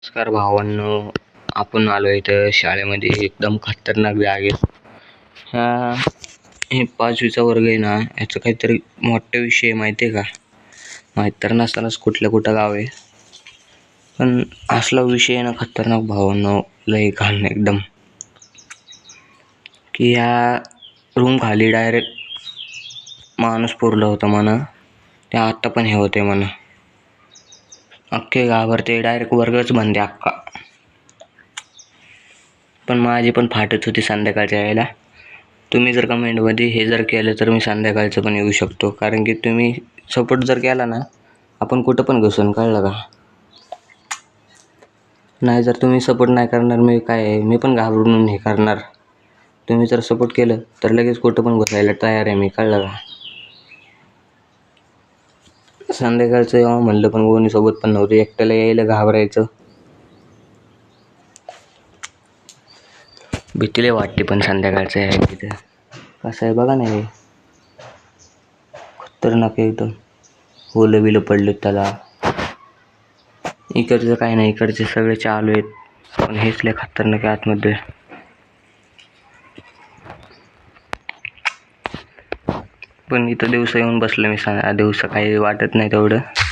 नमस्कार भावांनो, आपण आलो इथं शाळेमध्ये एकदम खतरनाक जागे. हे 5वीचा वर्ग आहे ना, याचं काहीतरी मोठा विषय आहे माहिती आहे का? माहीत तर नसतानाच कुठं गाव आहे, पण असला विषय आहे ना खतरनाक भावांनो, लय घाण एकदम. की ह्या रूम खाली डायरेक्ट माणूस पुरलं होतं म्हणा, ते आता पण हे होते म्हणा. अख्खे घाबरते, डायरेक्ट वर्गच बंद आहे अख्खा. पण माझी पण फाटत होती संध्याकाळच्या यायला. तुम्ही जर कमेंटमध्ये हे जर केलं तर मी संध्याकाळचं पण येऊ शकतो, कारण की तुम्ही सपोर्ट जर केला ना, आपण कुठं पण घुसून, कळलं का? नाही जर तुम्ही सपोर्ट नाही करणार, मी पण घाबरून हे करणार. तुम्ही जर सपोर्ट केलं तर लगेच कुठं पण घुसायला तयार आहे मी, कळलं का? संध्याकाळचं यावं म्हणलं पण कोणी सोबत पण नव्हतं, एकट्याला यायला घाबरायचं. भीतीले वाटते पण संध्याकाळचं आहे तिथं. कसं आहे बघा नाही, खतरनाक एकदम. ओलं बिलं पडलं त्याला. इकडचं काही नाही, इकडचे सगळे चालू आहेत, पण हेच लय खतरनाक आहे आतमध्ये. पण इथं दिवसा येऊन बसलं मी, दिवसा काही वाटत नाही तेवढं.